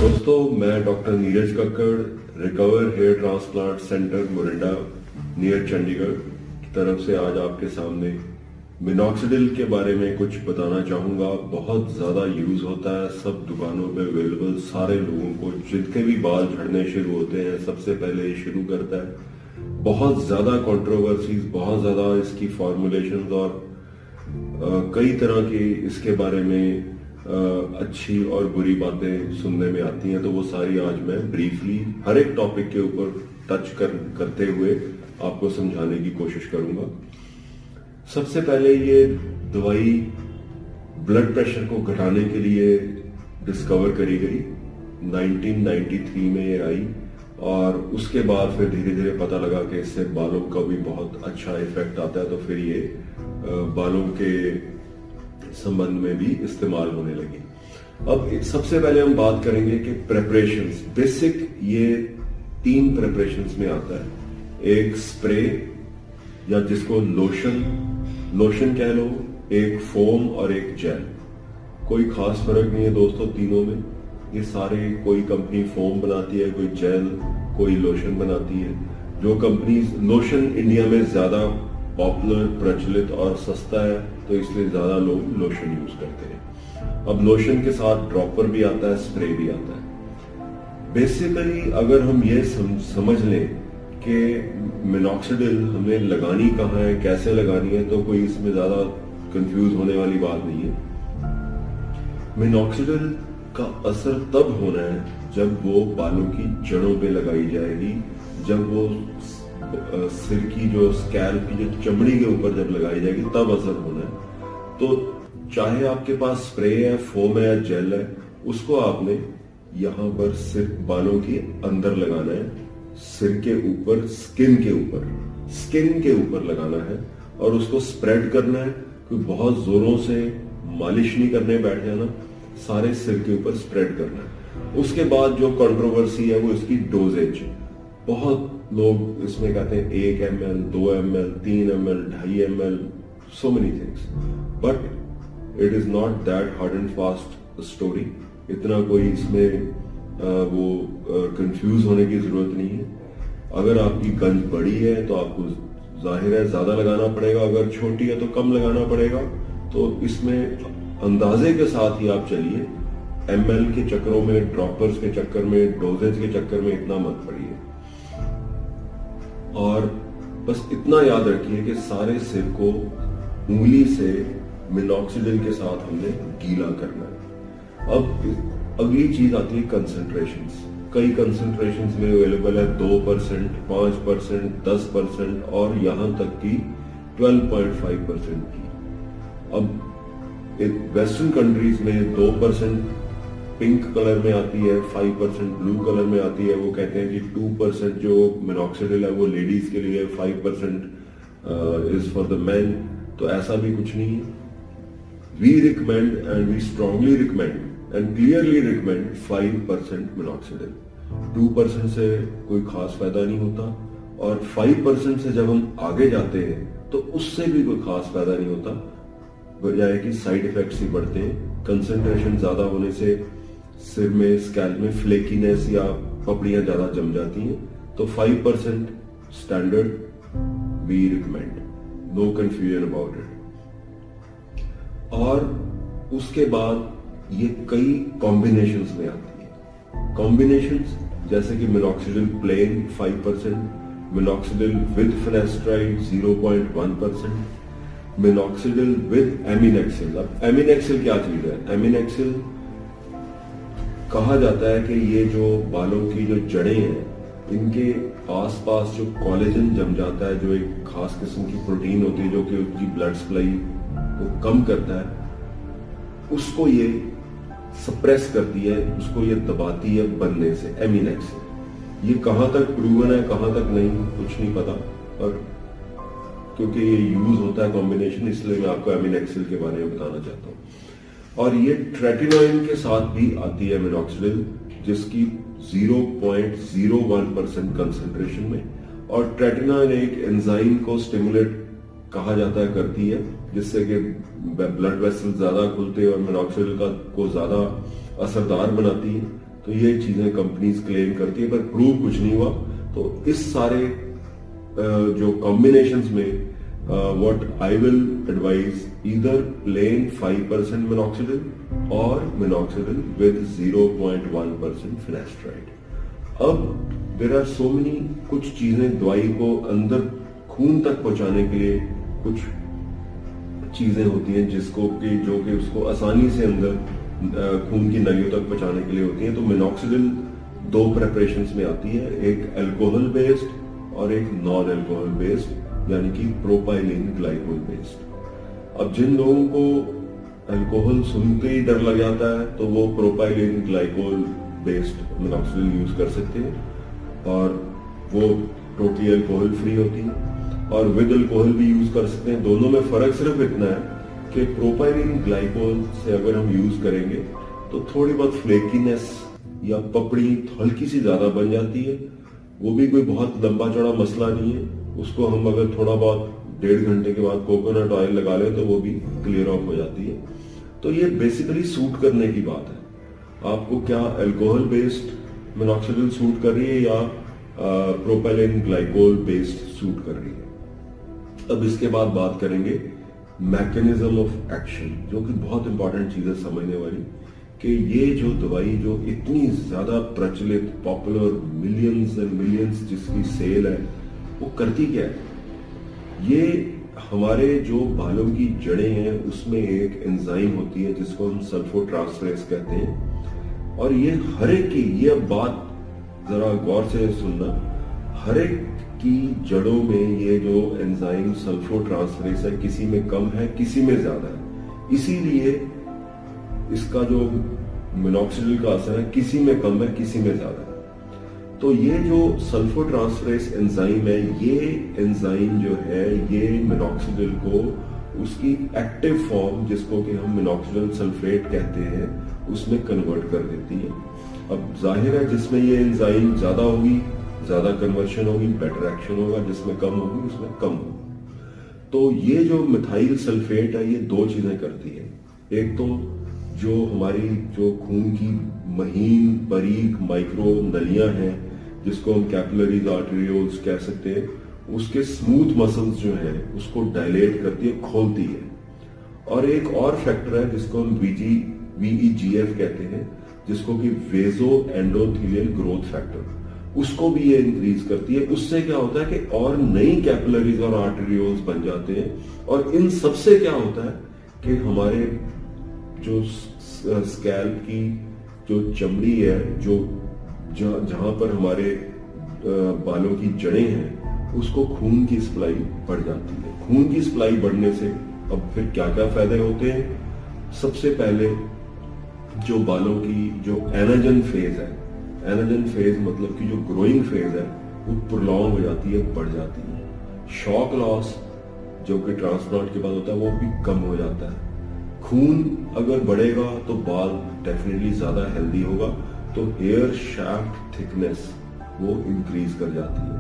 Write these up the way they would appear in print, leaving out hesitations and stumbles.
दोस्तों, मैं doctor Neeraj Kakkar, Recover hair transplant centre Morinda near Chandigarh की तरफ से आज आपके सामने मिनॉक्सिडिल के बारे में कुछ बताना चाहूंगा। बहुत ज्यादा यूज होता है, सब दुकानों पे अवेलेबल, सारे लोगों को जिनके भी बाल झड़ने शुरू होते हैं सबसे पहले ये शुरू करता है। बहुत ज्यादा कंट्रोवर्सीज, बहुत ज्यादा इसकी फॉर्मुलेशंस और कई तरह की इसके बारे में अच्छी और बुरी बातें सुनने में आती हैं, तो वो सारी आज मैं ब्रीफली हर एक टॉपिक के ऊपर टच करते हुए आपको समझाने की कोशिश करूंगा। सबसे पहले ये दवाई ब्लड प्रेशर को घटाने के लिए डिस्कवर करी गई, 1993 में ये आई और उसके बाद फिर धीरे धीरे पता लगा कि इससे बालों का भी बहुत अच्छा इफेक्ट आता है, तो फिर ये बालों के संबंध में भी इस्तेमाल होने लगी। अब सबसे पहले हम बात करेंगे कि प्रेपरेशंस, बेसिक ये 3 प्रेपरेशंस में आता है। एक स्प्रे या जिसको लोशन कह लो, एक फोम और एक जेल। कोई खास फर्क नहीं है दोस्तों तीनों में, ये सारे, कोई कंपनी फोम बनाती है, कोई जेल, कोई लोशन बनाती है। जो कंपनीज, लोशन इंडिया में ज्यादा पॉपुलर, प्रचलित और सस्ता है, तो इसलिए ज्यादा लोग लोशन यूज करते हैं। अब लोशन के साथ ड्रॉपर भी आता है, स्प्रे भी आता है। बेसिकली अगर हम ये समझ लें कि मिनॉक्सिडिल हमें लगानी कहाँ है, कैसे लगानी है, तो कोई इसमें ज्यादा कंफ्यूज होने वाली बात नहीं है। मिनॉक्सिडिल का असर तब होना है जब वो बालों की जड़ों पे लगाई जाएगी, जब वो सिर की जो स्कैल्प की जो चमड़ी के ऊपर जब लगाई जाएगी तब असर होना है। तो चाहे आपके पास स्प्रे है, फोम है या जेल है, उसको आपने यहां पर सिर बालों के अंदर लगाना है, सिर के ऊपर, स्किन के ऊपर लगाना है और उसको स्प्रेड करना है। कोई बहुत जोरों से मालिश नहीं करने बैठ जाना, सारे सिर के ऊपर स्प्रेड करना है। उसके बाद जो कंट्रोवर्सी है वो इसकी डोजेज। बहुत लोग इसमें कहते हैं 1 ml, 2 ml, 3 ml, 2.5 ml, so many things, but it is not that hard and fast story। इतना कोई इसमें वो कंफ्यूज होने की जरूरत नहीं है। अगर आपकी गंज बड़ी है तो आपको जाहिर है ज्यादा लगाना पड़ेगा, अगर छोटी है तो कम लगाना पड़ेगा। तो इसमें अंदाजे के साथ ही आप चलिए, ml के चक्करों में, ड्रॉपर्स के चक्कर में, डोजेज के चक्कर में इतना मत पड़िए। और बस इतना याद रखिए कि सारे सिर को उंगली से मिनॉक्सिडिल के साथ हमने गीला करना है। अब अगली चीज आती है कंसंट्रेशंस। कई कंसंट्रेशंस में अवेलेबल है 2%, 5%, 10% और यहां तक की 12.5% की। अब वेस्टर्न कंट्रीज में 2% पिंक कलर में आती है, 5% ब्लू कलर में आती है। वो कहते हैं कि 2% जो मिनॉक्सिडिल है वो लेडीज के लिए, 5% इज फॉर द मैन। तो ऐसा भी कुछ नहीं है। We recommend and we strongly recommend and clearly recommend 5% minoxidil. 2% से कोई खास फायदा नहीं होता और 5% से जब हम आगे जाते हैं तो उससे भी कोई खास फायदा नहीं होता, बजाय कि साइड इफेक्ट्स ही बढ़ते हैं। कंसंट्रेशन ज्यादा होने से सिर में, स्कैल्प में फ्लेकीनेस या पपड़ियां ज्यादा जम जाती हैं। तो 5% standard we recommend, no confusion about it. और उसके बाद ये कई कॉम्बिनेशंस में आती है। कॉम्बिनेशंस जैसे कि minoxidil plain 5%, minoxidil with finasteride 0.1%, minoxidil with aminexil. अब एमिनेक्सिल क्या चीज है? एमिनेक्सिल कहा जाता है कि ये जो बालों की जो जड़ें हैं, इनके आसपास जो कोलेजन जम जाता है, जो एक खास किस्म की प्रोटीन होती है जो कि उसकी ब्लड सप्लाई को कम करता है, उसको ये सप्रेस करती है, उसको ये दबाती है बनने से, एमिनेक्सिल। ये कहां तक प्रूवन है, कहां तक नहीं, कुछ नहीं पता, और क्योंकि ये यूज होता है कॉम्बिनेशन, इसलिए मैं आपको एमिनेक्सिल के बारे में बताना चाहता हूँ। और ये ट्रेटिनोइन के साथ भी आती है मिनॉक्सिडिल, जिसकी 0.01% कंसंट्रेशन में। और ट्रेटिनोइन एक एंजाइम को स्टिमुलेट कहा जाता है, करती है, जिससे कि ब्लड वेसल ज्यादा खुलते हैं और मिनॉक्सिडिल को ज्यादा असरदार बनाती है। तो ये चीजें कंपनीज क्लेम करती है, पर प्रूव कुछ नहीं हुआ। तो इस सारे जो कॉम्बिनेशंस में what I will advise, either plain 5% minoxidil or minoxidil with 0.1% finasteride. अब there are so many, कुछ चीजें दवाई को अंदर खून तक पहुंचाने के लिए कुछ चीजें होती हैं जिसको कि जो कि उसको आसानी से अंदर खून की नलियों तक पहुंचाने के लिए होती हैं। तो मिनॉक्सिडिल दो प्रेपरेशंस में आती है, एक अल्कोहल बेस्ड और एक नॉन अल्कोहल बेस्ड, यानी कि प्रोपाइलिन ग्लाइकोल बेस्ड। अब जिन लोगों को अल्कोहल सुनते ही डर लग जाता है तो वो propylene glycol based minoxidil use कर सकते हैं, और वो टोटली अल्कोहल फ्री होती है, और विद अल्कोहल भी यूज कर सकते हैं। दोनों में फर्क सिर्फ इतना है कि प्रोपाइलिन ग्लाइकोल से अगर हम यूज करेंगे तो थोड़ी बहुत फ्लेकीनेस या पपड़ी हल्की सी ज्यादा बन जाती है, वो भी कोई बहुत लंबा चौड़ा मसला नहीं है। उसको हम अगर थोड़ा बहुत 1.5 घंटे के बाद कोकोनट ऑयल लगा ले तो वो भी क्लियर ऑफ हो जाती है। तो ये बेसिकली सूट करने की बात है, आपको क्या अल्कोहल बेस्ड मिनॉक्सिडिल सूट कर रही है या प्रोपाइलिन ग्लाइकोल बेस्ड सूट कर रही है। अब इसके बाद बात करेंगे मैकेनिज्म ऑफ एक्शन, जो कि बहुत इंपॉर्टेंट चीज है समझने वाली, कि ये जो दवाई जो इतनी ज्यादा प्रचलित पॉपुलर मिलियंस एंड मिलियंस जिसकी सेल है, वो करती क्या है। ये हमारे जो बालों की जड़ें हैं उसमें एक एंजाइम होती है जिसको हम सल्फोट्रांसफरेज कहते हैं, और ये हर एक की, ये बात जरा गौर से सुनना, हर एक की जड़ों में ये जो एंजाइम सल्फोट्रांसफरेज है किसी में कम है किसी में ज्यादा है, इसीलिए इसका जो मिनॉक्सिडिल का असर है किसी में कम है किसी में ज्यादा है। तो ये जो सल्फोट्रांसफरेज एंजाइम है, ये एंजाइम जो है ये मिनॉक्सिडिल को उसकी एक्टिव फॉर्म, जिसको कि हम मिनॉक्सिडिल सल्फेट कहते हैं, उसमें कन्वर्ट कर देती है। अब जाहिर है जिसमें ये एंजाइम ज्यादा होगी ज्यादा कन्वर्शन होगी, बेटर एक्शन होगा, जिसमें कम होगी उसमें कम होगी। तो ये जो मिथाइल सल्फेट है ये दो चीजें करती है। एक तो जो हमारी जो खून की महीन बारीक माइक्रो नलियां हैं जिसको हम कैपिलरीज आर्टेरियोल्स कह सकते हैं, उसके स्मूथ मसल्स जो हैं उसको डायलेट करती है, खोलती है। और एक और फैक्टर है जिसको हम VEGF कहते हैं, जिसको कि वेजो एंडोथेलियल ग्रोथ फैक्टर, उसको भी ये इंक्रीज करती है। उससे क्या होता है कि और नई कैपिलरीज और आर्टेरियोल्स बन जाते हैं, और इन सबसे क्या होता है कि हमारे जो स्कैल्प की जो चमड़ी है, जो जहां पर हमारे बालों की जड़ें हैं, उसको खून की सप्लाई बढ़ जाती है। खून की सप्लाई बढ़ने से अब फिर क्या क्या फायदे होते हैं। सबसे पहले जो बालों की जो एनाजन फेज है, एनाजन फेज मतलब कि जो ग्रोइंग फेज है वो प्रोलॉन्ग हो जाती है, बढ़ जाती है। शॉक लॉस जो कि ट्रांसप्लांट के बाद होता है वो भी कम हो जाता है। खून अगर बढ़ेगा तो बाल डेफिनेटली ज्यादा हेल्दी होगा, तो हेयर शाफ्ट थिकनेस वो इंक्रीज कर जाती है।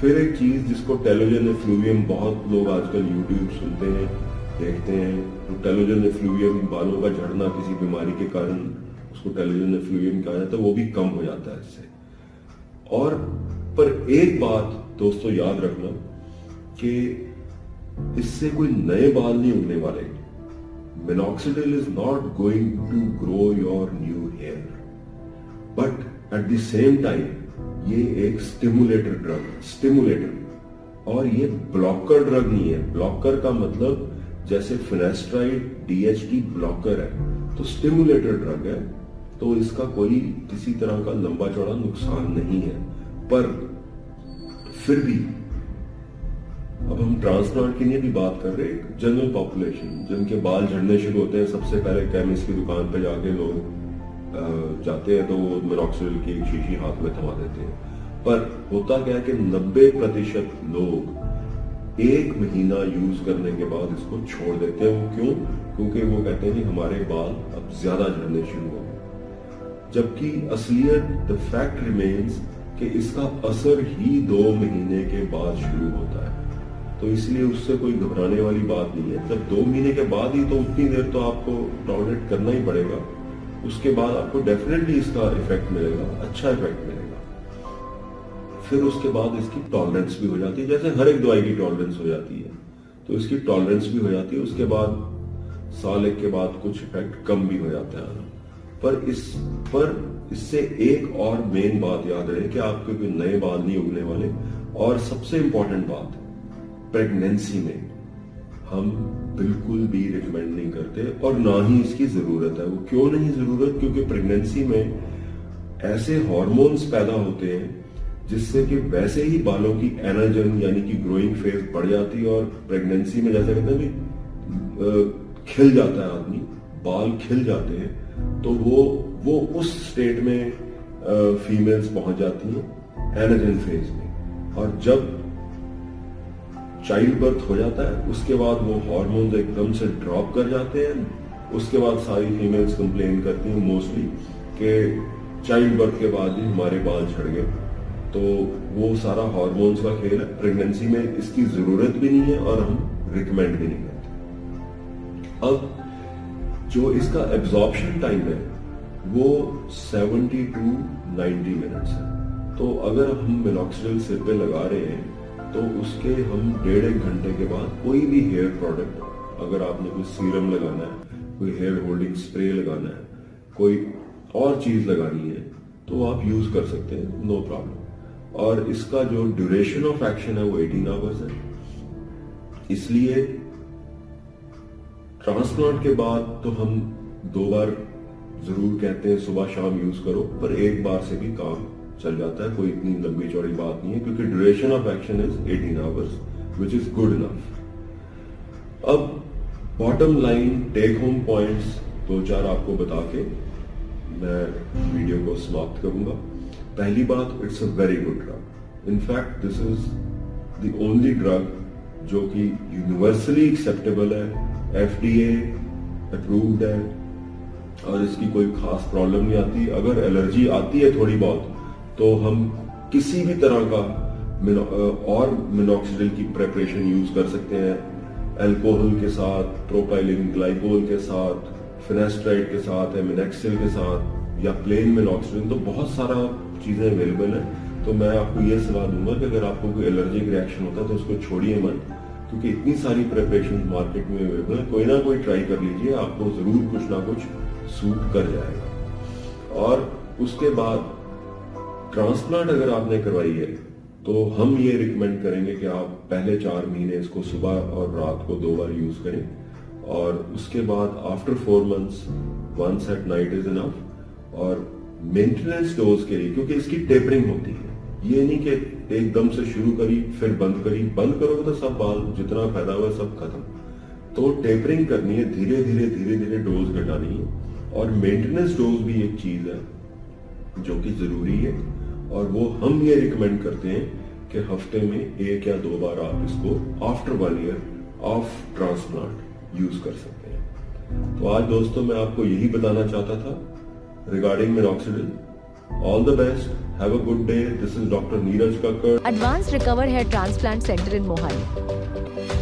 फिर एक चीज जिसको टेलोजन एफ्लूवियम, बहुत लोग आजकल यूट्यूब सुनते हैं देखते हैं, तो टेलोजन एफ्लूवियम बालों का झड़ना किसी बीमारी के कारण उसको टेलोजन एफ्लूवियम कहा जाता है, वो भी कम हो जाता है इससे। और पर एक बात दोस्तों याद रखना कि इससे कोई नए बाल नहीं उगने वाले। Minoxidil is not going to grow your new hair, but at the same time ये एक स्टिमुलेटर ड्रग, स्टिमुलेटर, और ये ब्लॉकर ड्रग नहीं है। ब्लॉकर का मतलब जैसे फिनेस्ट्राइड DHT ब्लॉकर है, तो स्टिमुलेटर ड्रग है, तो इसका कोई किसी तरह का लंबा चौड़ा नुकसान नहीं है। पर फिर भी अब हम ट्रांसप्लांट की नहीं भी बात कर रहे हैं, जनरल पॉपुलेशन जिनके बाल झड़ने शुरू होते हैं, सबसे पहले केमिस्ट की दुकान पे जाके लोग जाते हैं तो वो मिनॉक्सिडिल की एक शीशी हाथ में थमा देते हैं। पर होता क्या है कि 90% लोग 1 महीना यूज करने के बाद इसको छोड़ देते हैं। वो क्यों? क्योंकि वो कहते हैं कि हमारे बाल अब ज्यादा झड़ने शुरू हो गए, जबकि असलियत द फैक्ट रिमेन्स कि इसका असर ही 2 महीने के बाद शुरू होता है। तो इसलिए उससे कोई घबराने वाली बात नहीं है। जब 2 महीने के बाद ही, तो उतनी देर तो आपको टॉलरेट करना ही पड़ेगा। उसके बाद आपको डेफिनेटली इसका इफेक्ट मिलेगा, अच्छा इफेक्ट मिलेगा। फिर उसके बाद इसकी टॉलरेंस भी हो जाती है, जैसे हर एक दवाई की टॉलरेंस हो जाती है, तो इसकी टॉलरेंस भी हो जाती है। उसके बाद साल एक के बाद कुछ इफेक्ट कम भी हो जाता है। पर इससे एक और मेन बात याद रहे कि आपके कोई नए बाल नहीं उगने वाले। और सबसे इंपॉर्टेंट बात, प्रेगनेंसी में हम बिल्कुल भी रिकमेंड नहीं करते और ना ही इसकी जरूरत है। वो क्यों नहीं जरूरत? क्योंकि प्रेगनेंसी में ऐसे हार्मोन्स पैदा होते हैं जिससे कि वैसे ही बालों की एनाजन यानी कि ग्रोइंग फेज बढ़ जाती है। और प्रेगनेंसी में जैसे कहते हैं भी खिल जाता है आदमी, बाल खिल जाते हैं, तो वो उस स्टेट में फीमेल्स पहुंच जाती हैं एनाजन फेज में। और जब चाइल्ड बर्थ हो जाता है उसके बाद वो हार्मोन्स एकदम से ड्रॉप कर जाते हैं। उसके बाद सारी फीमेल्स कंप्लेन करती हैं मोस्टली कि चाइल्ड बर्थ के बाद ही हमारे बाल झड़ गए। तो वो सारा हार्मोन्स का खेल है। प्रेगनेंसी में इसकी जरूरत भी नहीं है और हम रिकमेंड भी नहीं करते। अब जो इसका एब्जॉर्प्शन टाइम है वो 70 to 90 मिनट्स है। तो अगर हम मिनॉक्सिडिल सिर पे लगा रहे हैं तो उसके हम 1.5 घंटे के बाद कोई भी हेयर प्रोडक्ट, अगर आपने कोई सीरम लगाना है, कोई हेयर होल्डिंग स्प्रे लगाना है, कोई और चीज लगानी है, तो आप यूज कर सकते हैं, नो प्रॉब्लम। और इसका जो ड्यूरेशन ऑफ एक्शन है वो 18 आवर्स है। इसलिए ट्रांसप्लांट के बाद तो हम 2 बार जरूर कहते हैं सुबह शाम यूज करो, पर एक बार से भी काम चल जाता है, कोई इतनी लंबी चौड़ी बात नहीं है, क्योंकि duration of action is 18 hours which is good enough. अब bottom line take home points 2-4 आपको बता के मैं वीडियो को समाप्त करूंगा। पहली बात, it's a very good drug. In fact this is the only drug जो कि यूनिवर्सली एक्सेप्टेबल है, FDA अप्रूव्ड है और इसकी कोई खास प्रॉब्लम नहीं आती। अगर एलर्जी आती है थोड़ी बहुत तो हम किसी भी तरह का और मिनॉक्सिडिल की प्रेपरेशन यूज कर सकते हैं, अल्कोहल के साथ, प्रोपाइलिन ग्लाइकोल के साथ, फिनेस्ट्राइड के साथ, एमिनेक्सिल के साथ, या प्लेन मिनॉक्सिडिल। तो बहुत सारा चीजें अवेलेबल है। तो मैं आपको ये सलाह दूंगा कि अगर आपको कोई एलर्जिक रिएक्शन होता है तो उसको छोड़िए मत, क्योंकि इतनी सारी प्रेपरेशन मार्केट में अवेलेबल है। कोई ना कोई ट्राई कर लीजिए, आपको जरूर कुछ ना कुछ सूट कर जाएगा। और उसके बाद ट्रांसप्लांट अगर आपने करवाई है तो हम ये रिकमेंड करेंगे कि आप पहले 4 महीने इसको सुबह और रात को 2 बार यूज करें, और उसके बाद after 4 months once at night is enough. और मेंटेनेंस डोज के लिए, क्योंकि इसकी टेपरिंग होती है, ये नहीं कि एकदम से शुरू करी फिर बंद करी, बंद करोगे तो सब बाल जितना पैदा हुआ सब खत्म। तो टेपरिंग करनी है, धीरे धीरे डोज घटानी है। और मेंटेनेंस डोज भी एक चीज है जो कि जरूरी है, और वो हम ये रिकमेंड करते हैं कि हफ्ते में 1 या 2 बार आप इसको after 1 year of transplant use कर सकते हैं। तो आज दोस्तों मैं आपको यही बताना चाहता था regarding minoxidil. All the best, have a good day. This is doctor Neeraj Kakkar, advance Recover hair transplant centre in Mohali.